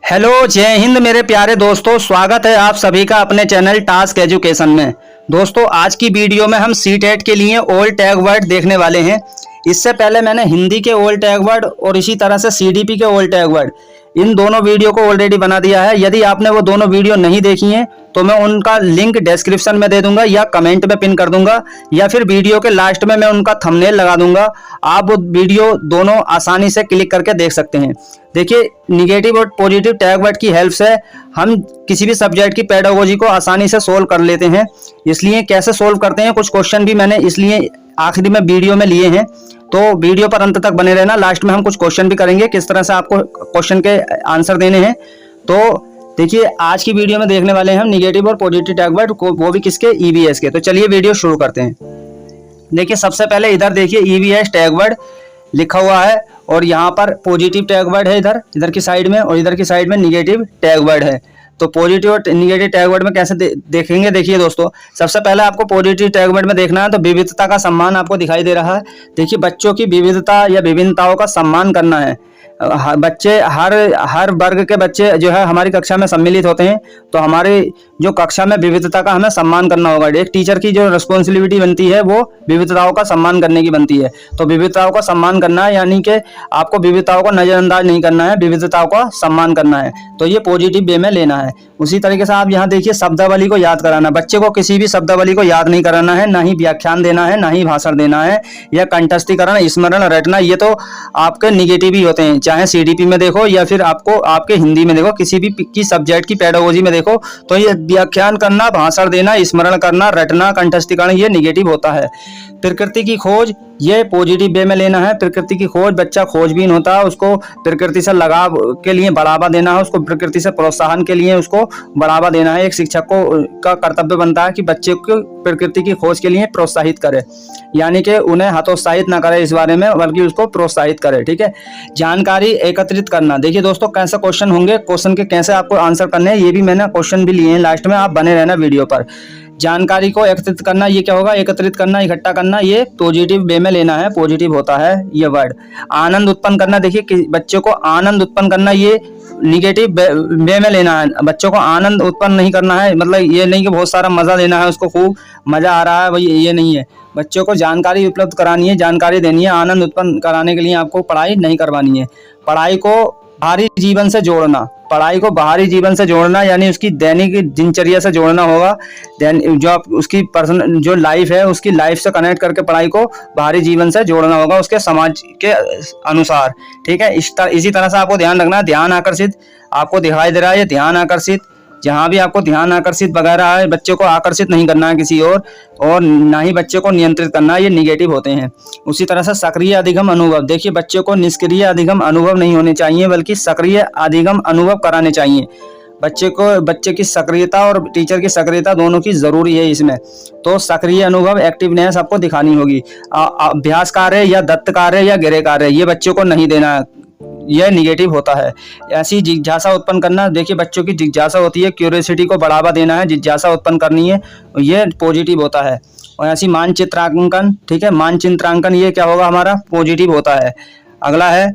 Hello, जय हिंद मेरे प्यारे दोस्तों। स्वागत है आप सभी का अपने चैनल टास्क एजुकेशन में। दोस्तों, आज की वीडियो में हम सीटेट के लिए ओल्ड टैग वर्ड देखने वाले हैं। इससे पहले मैंने हिंदी के ओल्ड टैग वर्ड और इसी तरह से सीडीपी के ओल्ड टैग वर्ड इन दोनों वीडियो को ऑलरेडी बना दिया है। यदि आपने वो दोनों वीडियो नहीं देखी हैं तो मैं उनका लिंक डिस्क्रिप्शन में दे दूंगा या कमेंट में पिन कर दूंगा या फिर वीडियो के लास्ट में मैं उनका थंबनेल लगा दूंगा। आप वो वीडियो दोनों आसानी से क्लिक करके देख सकते हैं। देखिए, निगेटिव और पॉजिटिव टैग वर्ड की हेल्प से हम किसी भी सब्जेक्ट की पेडागोजी को आसानी से सोल्व कर लेते हैं। इसलिए कैसे सोल्व करते हैं, कुछ क्वेश्चन भी मैंने इसलिए आखिरी में वीडियो में लिए हैं, तो वीडियो पर अंत तक बने रहना। लास्ट में हम कुछ क्वेश्चन भी करेंगे, किस तरह से आपको क्वेश्चन के आंसर देने हैं। तो देखिए, आज की वीडियो में देखने वाले हैं हम निगेटिव और पॉजिटिव टैग वर्ड को, वो भी किसके, ईवीएस के। तो चलिए वीडियो शुरू करते हैं। देखिए, सबसे पहले इधर देखिए ईवीएस टैग वर्ड लिखा हुआ है और यहाँ पर पॉजिटिव टैग वर्ड है इधर की साइड में, और इधर की साइड में निगेटिव टैग वर्ड है। तो पॉजिटिव और निगेटिव टैग वर्ड में कैसे देखेंगे, देखिए दोस्तों, सबसे पहले आपको पॉजिटिव टैग वर्ड में देखना है तो विविधता का सम्मान आपको दिखाई दे रहा है। देखिए, बच्चों की विविधता या विभिन्नताओं का सम्मान करना है। बच्चे हर वर्ग के बच्चे जो है हमारी कक्षा में सम्मिलित होते हैं, तो हमारे जो कक्षा में विविधता का हमें सम्मान करना होगा। एक टीचर की जो रिस्पॉन्सिबिलिटी बनती है वो विविधताओं का सम्मान करने की बनती है। तो विविधताओं का सम्मान करना है, यानी कि आपको विविधताओं को नजरअंदाज नहीं करना है, विविधताओं का सम्मान करना है। तो ये पॉजिटिव वे में लेना है। उसी तरीके से आप यहाँ देखिए शब्दावली को याद कराना। बच्चे को किसी भी शब्दावली को याद नहीं कराना है, ना ही व्याख्यान देना है, ना ही भाषण देना है, या कंठस्थीकरण, स्मरण रटना, ये तो आपके निगेटिव ही होते हैं। चाहे सीडीपी में देखो या फिर आपको आपके हिंदी में देखो, किसी भी की सब्जेक्ट की पेडागोजी में देखो, तो ये व्याख्यान करना, भाषण देना, स्मरण करना, रटना, कंठस्थीकरण, ये निगेटिव होता है। प्रकृति की खोज, ये पॉजिटिव वे में लेना है। प्रकृति की खोज, बच्चा खोजबीन होता है, उसको प्रकृति से लगाव के लिए बढ़ावा देना है, उसको प्रकृति से प्रोत्साहन के लिए उसको बढ़ावा देना है। एक शिक्षक को का कर्तव्य बनता है कि बच्चे को प्रकृति की खोज के लिए प्रोत्साहित करे, यानी कि उन्हें हतोत्साहित ना करे इस बारे में, बल्कि उसको प्रोत्साहित करे। ठीक है। जानकारी एकत्रित करना। देखिए दोस्तों, कैसे क्वेश्चन होंगे, क्वेश्चन के कैसे आपको आंसर करने हैं, ये भी मैंने क्वेश्चन भी लिए हैं लास्ट में, आप बने रहना वीडियो पर। जानकारी को एकत्रित करना, ये क्या होगा, एकत्रित करना, इकट्ठा करना, ये पॉजिटिव वे में लेना है, पॉजिटिव होता है ये वर्ड। आनंद उत्पन्न करना, देखिए बच्चों को आनंद उत्पन्न करना, ये निगेटिव वे में लेना है। बच्चों को आनंद उत्पन्न नहीं करना है, मतलब ये नहीं कि बहुत सारा मजा देना है, उसको खूब मजा आ रहा है भाई, ये नहीं है। बच्चों को जानकारी उपलब्ध करानी है, जानकारी देनी है। आनंद उत्पन्न कराने के लिए आपको पढ़ाई नहीं करवानी है। पढ़ाई को बाहरी जीवन से जोड़ना, पढ़ाई को बाहरी जीवन से जोड़ना, यानी उसकी दैनिक दिनचर्या से जोड़ना होगा। जो आप उसकी पर्सनल जो लाइफ है, उसकी लाइफ से कनेक्ट करके पढ़ाई को बाहरी जीवन से जोड़ना होगा, उसके समाज के अनुसार। ठीक है। इसी तरह से आपको ध्यान रखना है। ध्यान आकर्षित आपको दिखाई दे रहा है, ये ध्यान आकर्षित, जहाँ भी आपको ध्यान आकर्षित वगैरह है, बच्चे को आकर्षित नहीं करना है किसी और ना ही बच्चे को नियंत्रित करना है, ये निगेटिव होते हैं। उसी तरह से सक्रिय अधिगम अनुभव। देखिए, बच्चे को निष्क्रिय अधिगम अनुभव नहीं होने चाहिए, बल्कि सक्रिय अधिगम अनुभव कराने चाहिए। बच्चे की सक्रियता और टीचर की सक्रियता दोनों की जरूरी है इसमें। तो सक्रिय अनुभव, एक्टिवनेस आपको दिखानी होगी। अभ्यास कार्य या दत्त कार्य या गृह कार्य, ये बच्चों को नहीं देना है, यह निगेटिव होता है। ऐसी जिज्ञासा उत्पन्न करना, देखिए बच्चों की जिज्ञासा होती है, क्यूरियोसिटी को बढ़ावा देना है, जिज्ञासा उत्पन्न करनी है, ये पॉजिटिव होता है। और ऐसी मानचित्रांकन, ठीक है, मानचित्रांकन, ये क्या होगा, हमारा पॉजिटिव होता है। अगला है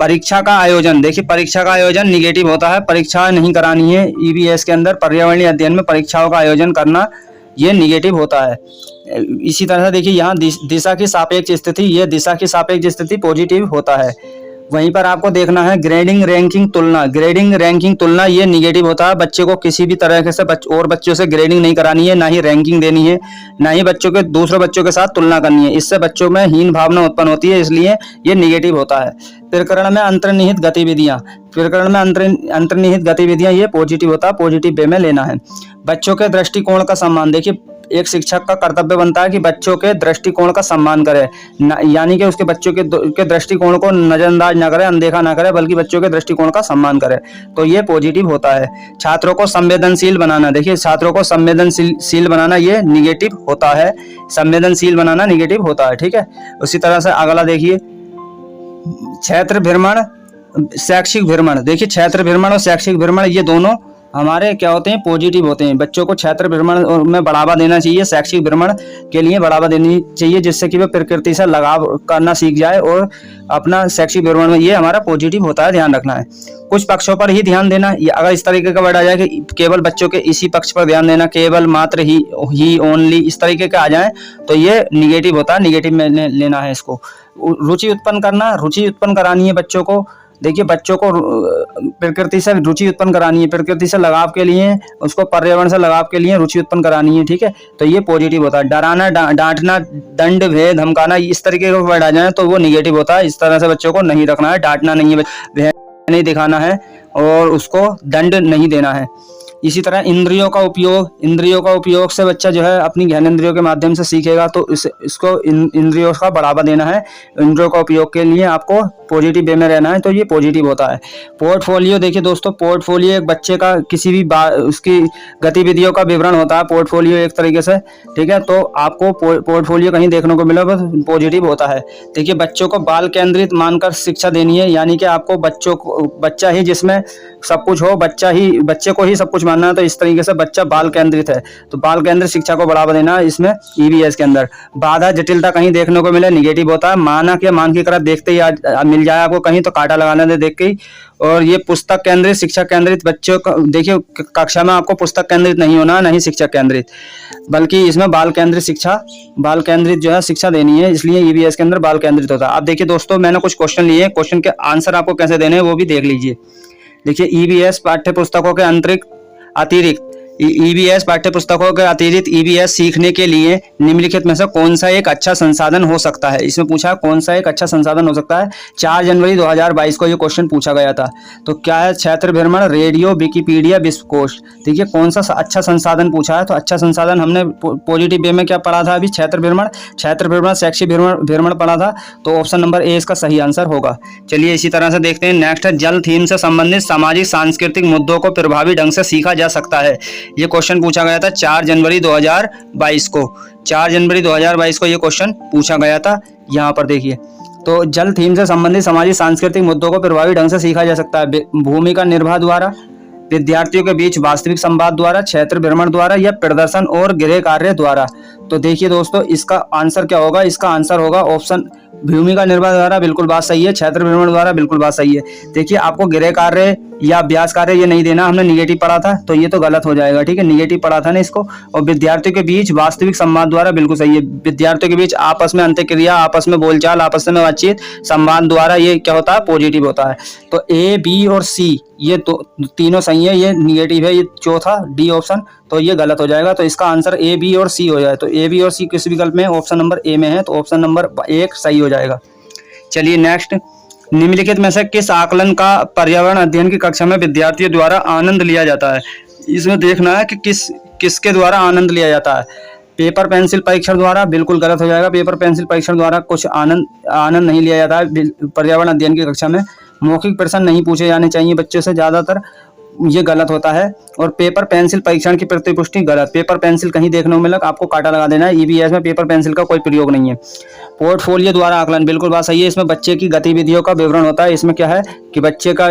परीक्षा का आयोजन। देखिए, परीक्षा का आयोजन निगेटिव होता है, परीक्षा नहीं करानी है। ईवीएस के अंदर पर्यावरणीय अध्ययन में परीक्षाओं का आयोजन करना, ये निगेटिव होता है। इसी तरह से देखिए, यहाँ दिशा की सापेक्ष स्थिति, ये दिशा की सापेक्ष स्थिति पॉजिटिव होता है। वहीं पर आपको देखना है ग्रेडिंग रैंकिंग तुलना। ग्रेडिंग रैंकिंग तुलना, ये निगेटिव होता है। बच्चे को किसी भी तरह से और बच्चों से ग्रेडिंग नहीं करानी है, ना ही रैंकिंग देनी है, ना ही बच्चों के दूसरे बच्चों के साथ तुलना करनी है। इससे बच्चों में हीन भावना उत्पन्न होती है, इसलिए ये निगेटिव होता है। प्रकरण में अंतर्निहित गतिविधियां, प्रकरण में अंतर्निहित गतिविधियां, ये पॉजिटिव होता है, पॉजिटिव वे में लेना है। बच्चों के दृष्टिकोण का सम्मान। देखिए, एक शिक्षक का कर्तव्य बनता है कि बच्चों के दृष्टिकोण का सम्मान करे, यानी कि उसके बच्चों के दृष्टिकोण को नजरअंदाज ना करे, अनदेखा ना करे, बल्कि बच्चों के दृष्टिकोण का सम्मान करे, तो ये पॉजिटिव होता है। छात्रों को संवेदनशील बनाना। देखिए, छात्रों को संवेदनशील बनाना, ये निगेटिव होता है। संवेदनशील बनाना निगेटिव होता है। ठीक है। उसी तरह से अगला देखिए, क्षेत्र भ्रमण, शैक्षिक भ्रमण। देखिए, क्षेत्र भ्रमण और शैक्षिक भ्रमण, ये दोनों हमारे क्या होते हैं, पॉजिटिव होते हैं। बच्चों को क्षेत्र भ्रमण में बढ़ावा देना चाहिए, शैक्षिक भ्रमण के लिए बढ़ावा देनी चाहिए, जिससे कि वे प्रकृति से लगाव करना सीख जाए और अपना शैक्षिक भ्रमण में, ये हमारा पॉजिटिव होता है, ध्यान रखना है। कुछ पक्षों पर ही ध्यान देना, अगर इस तरीके का वर्ड आ जाए कि केवल बच्चों के इसी पक्ष पर ध्यान देना, केवल मात्र ही ओनली, इस तरीके का आ जाए तो ये निगेटिव होता है, निगेटिव में लेना है इसको। रुचि उत्पन्न करना, रुचि उत्पन्न करानी है बच्चों को। देखिए बच्चों को प्रकृति से रुचि उत्पन्न करानी है, प्रकृति से लगाव के लिए, उसको पर्यावरण से लगाव के लिए रुचि उत्पन्न करानी है, ठीक है, तो ये पॉजिटिव होता है। डराना, डांटना, दंड, भय, धमकाना, इस तरीके का वर्ड आ जाए तो वो निगेटिव होता है। इस तरह से बच्चों को नहीं रखना है, डांटना नहीं है, भय नहीं दिखाना है और उसको दंड नहीं देना है। इसी तरह इंद्रियों का उपयोग से बच्चा जो है अपनी ज्ञानेंद्रियों के माध्यम से सीखेगा, तो इसको इंद्रियों का बढ़ावा देना है। इंद्रियों का उपयोग के लिए आपको पॉजिटिव वे में रहना है, तो ये पॉजिटिव होता है। पोर्टफोलियो, देखिए दोस्तों, पोर्टफोलियो एक बच्चे का किसी भी उसकी गतिविधियों का विवरण होता है, पोर्टफोलियो एक तरीके से, ठीक है, तो आपको पोर्टफोलियो कहीं देखने को मिला बस पॉजिटिव होता है। देखिए बच्चों को बाल केंद्रित मानकर शिक्षा देनी है, यानी कि आपको बच्चा ही जिसमें सब कुछ हो, बच्चे को ही सब कुछ मानना है, तो इस तरीके से बच्चा बाल केंद्रित है, तो बाल केंद्रित शिक्षा को बढ़ावा देना है इसमें ईवीएस के अंदर। बाधा, जटिलता कहीं देखने को मिले, निगेटिव होता है। मानक या मानकीकृत देखते ही मिल जाए आपको कहीं तो कांटा लगाना दे देख के ही। और ये पुस्तक केंद्रित, शिक्षा केंद्रित बच्चों को, देखिए कक्षा में आपको पुस्तक केंद्रित नहीं होना, नहीं शिक्षक केंद्रित, बल्कि इसमें बाल केंद्रित जो है शिक्षा देनी है, इसलिए ईवीएस के अंदर बाल केंद्रित होता है। अब देखिए दोस्तों, मैंने कुछ क्वेश्चन लिए हैं, क्वेश्चन के आंसर आपको कैसे देने हैं वो भी देख लीजिए। देखिए ईवीएस पाठ्य पुस्तकों के अतिरिक्त ईवीएस पाठ्य पुस्तकों के अतिरिक्त ईवीएस सीखने के लिए निम्नलिखित में से कौन सा एक अच्छा संसाधन हो सकता है। इसमें पूछा कौन सा एक अच्छा संसाधन हो सकता है। 4 जनवरी 2022 को ये क्वेश्चन पूछा गया था। तो क्या है, क्षेत्र भ्रमण, रेडियो, विकिपीडिया, विश्वकोश। देखिए कौन सा अच्छा संसाधन पूछा है, तो अच्छा संसाधन हमने पॉजिटिव वे में क्या पढ़ा था अभी, क्षेत्र भ्रमण, शैक्षिक भ्रमण पढ़ा था, तो ऑप्शन नंबर ए इसका सही आंसर होगा। चलिए इसी तरह से देखते हैं, नेक्स्ट है, जल थीम से संबंधित सामाजिक सांस्कृतिक मुद्दों को प्रभावी ढंग से सीखा जा सकता है। ये क्वेश्चन पूछा गया था 4 जनवरी 2022 को। 4 जनवरी 2022 को ये क्वेश्चन पूछा गया था। यहाँ पर देखिए, तो जल थीम से संबंधित सामाजिक सांस्कृतिक मुद्दों को प्रभावी ढंग से सीखा जा सकता है भूमिका निर्वाह द्वारा, विद्यार्थियों के बीच वास्तविक संवाद द्वारा, क्षेत्र भ्रमण द्वारा या प्रदर्शन और गृह कार्य द्वारा। तो देखिए दोस्तों, इसका आंसर क्या होगा, इसका आंसर होगा ऑप्शन भूमिका निर्वाह द्वारा, बिल्कुल बात सही है। क्षेत्र भ्रमण द्वारा, बिल्कुल बात सही है। देखिए आपको गृह कार्य या अभ्यास कार्य ये नहीं देना, हमने निगेटिव पढ़ा था, तो ये तो गलत हो जाएगा, ठीक है, निगेटिव पढ़ा था ना इसको। और विद्यार्थियों के बीच वास्तविक संवाद द्वारा, बिल्कुल सही है। विद्यार्थियों के बीच आपस में अंतःक्रिया, आपस में बोलचाल, आपस में बातचीत, संवाद द्वारा, ये क्या होता है, पॉजिटिव होता है। तो ए, बी और सी ये तीनों सही है, ये निगेटिव है, ये चौथा डी ऑप्शन, तो ये गलत हो जाएगा। तो इसका आंसर ए, बी और सी हो जाए। तो ए, बी और सी किस विकल्प में, ऑप्शन नंबर ए में है, तो ऑप्शन नंबर 1 सही हो जाएगा। चलिए नेक्स्ट, निम्नलिखित में से किस आकलन का पर्यावरण अध्ययन की कक्षा में विद्यार्थियों द्वारा आनंद लिया जाता है। इसमें देखना है कि किसके द्वारा आनंद लिया जाता है। पेपर पेंसिल परीक्षण द्वारा, बिल्कुल गलत हो जाएगा। पेपर पेंसिल परीक्षण द्वारा कुछ आनंद नहीं लिया जाता है पर्यावरण अध्ययन की कक्षा में। मौखिक प्रश्न नहीं पूछे जाने चाहिए बच्चों से ज़्यादातर, ये गलत होता है। और पेपर पेंसिल परीक्षण की प्रतिपुष्टि गलत, पेपर पेंसिल कहीं देखने को मिला आपको कांटा लगा देना है। ईवीएस में पेपर पेंसिल का कोई प्रयोग नहीं है। पोर्टफोलियो द्वारा आकलन, बिल्कुल बात सही है। इसमें बच्चे की गतिविधियों का विवरण होता है। इसमें क्या है कि बच्चे का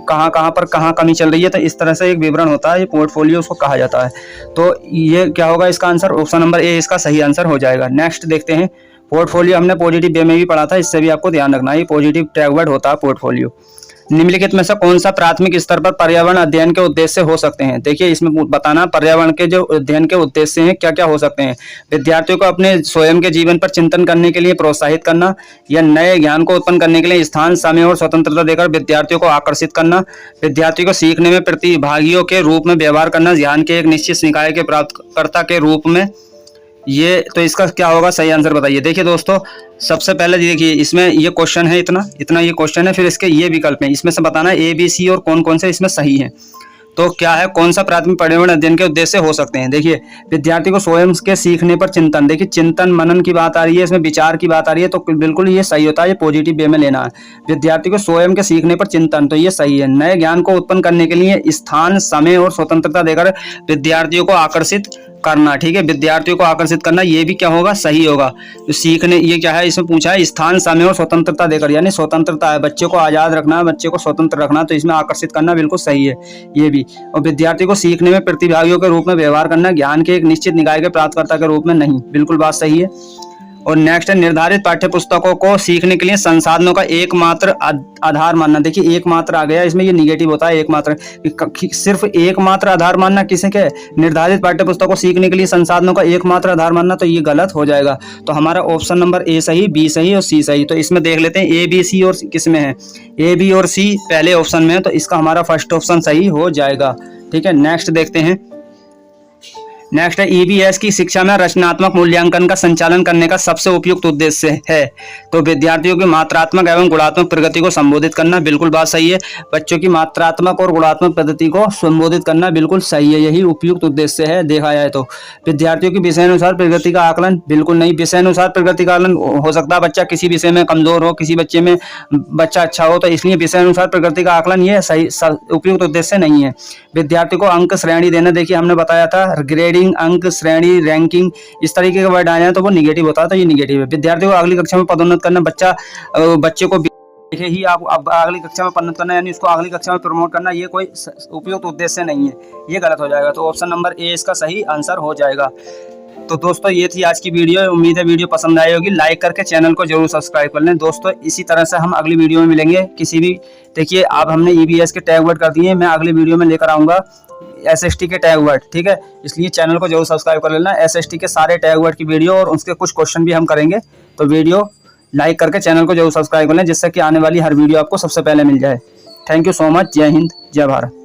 कहाँ पर कमी चल रही है, तो इस तरह से एक विवरण होता है, ये पोर्टफोलियो उसको कहा जाता है। तो ये क्या होगा इसका आंसर, ऑप्शन नंबर ए इसका सही आंसर हो जाएगा। नेक्स्ट देखते हैं, पोर्टफोलियो हमने पॉजिटिव वे में भी पढ़ा था, इससे भी आपको ध्यान रखना है, ये पॉजिटिव टैग वर्ड होता है पोर्टफोलियो। निम्नलिखित में से कौन सा प्राथमिक स्तर पर पर्यावरण अध्ययन के उद्देश्य हो सकते हैं। देखिए इसमें बताना पर्यावरण के जो अध्ययन के उद्देश्य हैं क्या क्या हो सकते हैं। विद्यार्थियों को अपने स्वयं के जीवन पर चिंतन करने के लिए प्रोत्साहित करना, या नए ज्ञान को उत्पन्न करने के लिए स्थान, समय और स्वतंत्रता देकर विद्यार्थियों को आकर्षित करना, विद्यार्थियों को सीखने में प्रतिभागियों के रूप में व्यवहार करना, ध्यान के एक निश्चित निकाय के प्राप्तकर्ता के रूप में। ये तो इसका क्या होगा, सही आंसर बताइए। देखिए दोस्तों, सबसे पहले देखिए इसमें ये क्वेश्चन है, इतना ये क्वेश्चन है, फिर इसके ये विकल्प हैं, इसमें से बताना है ए, बी, सी और कौन कौन से इसमें सही है। तो क्या है, कौन सा प्राथमिक पर्यावरण अध्ययन के उद्देश्य हो सकते हैं। देखिए विद्यार्थी को स्वयं के सीखने पर चिंतन, देखिए चिंतन मनन की बात आ रही है, इसमें विचार की बात आ रही है, तो बिल्कुल ये सही होता है, ये पॉजिटिव वे में लेना है। विद्यार्थी को स्वयं के सीखने पर चिंतन, तो ये सही है। नए ज्ञान को उत्पन्न करने के लिए स्थान, समय और स्वतंत्रता देकर विद्यार्थियों को आकर्षित करना, ठीक है, विद्यार्थियों को आकर्षित करना, ये भी क्या होगा, सही होगा। तो सीखने, ये क्या है, इसमें पूछा है स्थान, समय और स्वतंत्रता देकर, यानी स्वतंत्रता है, बच्चे को आज़ाद रखना, बच्चे को स्वतंत्र रखना, तो इसमें आकर्षित करना बिल्कुल सही है ये भी। और विद्यार्थी को सीखने में प्रतिभागियों के रूप में व्यवहार करना, ज्ञान के एक निश्चित निकाय के प्राप्तकर्ता के रूप में नहीं, बिल्कुल बात सही है। और नेक्स्ट है निर्धारित पाठ्य पुस्तकों को सीखने के लिए संसाधनों का एकमात्र आधार मानना। देखिए एकमात्र आ गया, इसमें ये निगेटिव होता है, एकमात्र, सिर्फ एकमात्र आधार मानना किसे के, निर्धारित पाठ्य पुस्तकों को सीखने के लिए संसाधनों का एकमात्र आधार मानना, तो ये गलत हो जाएगा। तो हमारा ऑप्शन नंबर ए सही, बी सही और सी सही। तो इसमें देख लेते हैं ए बी सी और किस में है, ए बी और सी पहले ऑप्शन में है, तो इसका हमारा फर्स्ट ऑप्शन सही हो जाएगा, ठीक है। नेक्स्ट देखते हैं, नेक्स्ट है ईबीएस की शिक्षा में रचनात्मक मूल्यांकन का संचालन करने का सबसे उपयुक्त उद्देश्य है तो विद्यार्थियों की मात्रात्मक एवं गुणात्मक प्रगति को संबोधित करना, बिल्कुल बात सही है। बच्चों की मात्रात्मक और गुणात्मक प्रगति को संबोधित करना बिल्कुल सही है, यही उपयुक्त उद्देश्य है देखा जाए तो। विद्यार्थियों की विषयानुसार प्रगति का आकलन, बिल्कुल नहीं, विषयानुसार प्रगति का आकलन हो सकता है बच्चा किसी विषय में कमजोर हो, किसी बच्चे में बच्चा अच्छा हो, तो इसलिए विषयानुसार प्रगति का आकलन ये सही उपयुक्त उद्देश्य नहीं है। विद्यार्थी को अंक श्रेणी देना, देखिए हमने बताया था ग्रेडिंग, अंक श्रेणी, रैंकिंग, इस तरीके के वर्ड आए हैं तो वो निगेटिव होता है, तो ये निगेटिव है। विद्यार्थी को अगली कक्षा में पदोन्नत करना, बच्चे को देखिए ही आप अगली कक्षा में पदोन्नत करना, यानी उसको अगली कक्षा में प्रमोट करना, ये कोई उपयुक्त उद्देश्य नहीं है, ये गलत हो जाएगा। तो ऑप्शन नंबर ए इसका सही आंसर हो जाएगा। तो दोस्तों ये थी आज की वीडियो, उम्मीद है वीडियो पसंद आई होगी, लाइक करके चैनल को जरूर सब्सक्राइब कर लें दोस्तों। इसी तरह से हम अगली वीडियो में मिलेंगे किसी भी, देखिए अब हमने ईबीएस के टैग वर्ड कर दिए, मैं अगली वीडियो में लेकर आऊँगा एसएसटी के टैग वर्ड, ठीक है, इसलिए चैनल को जरूर सब्सक्राइब कर लेना। एसएसटी के सारे टैग वर्ड की वीडियो और उसके कुछ क्वेश्चन भी हम करेंगे, तो वीडियो लाइक करके चैनल को जरूर सब्सक्राइब कर लें, जिससे कि आने वाली हर वीडियो आपको सबसे पहले मिल जाए। थैंक यू सो मच, जय हिंद, जय भारत।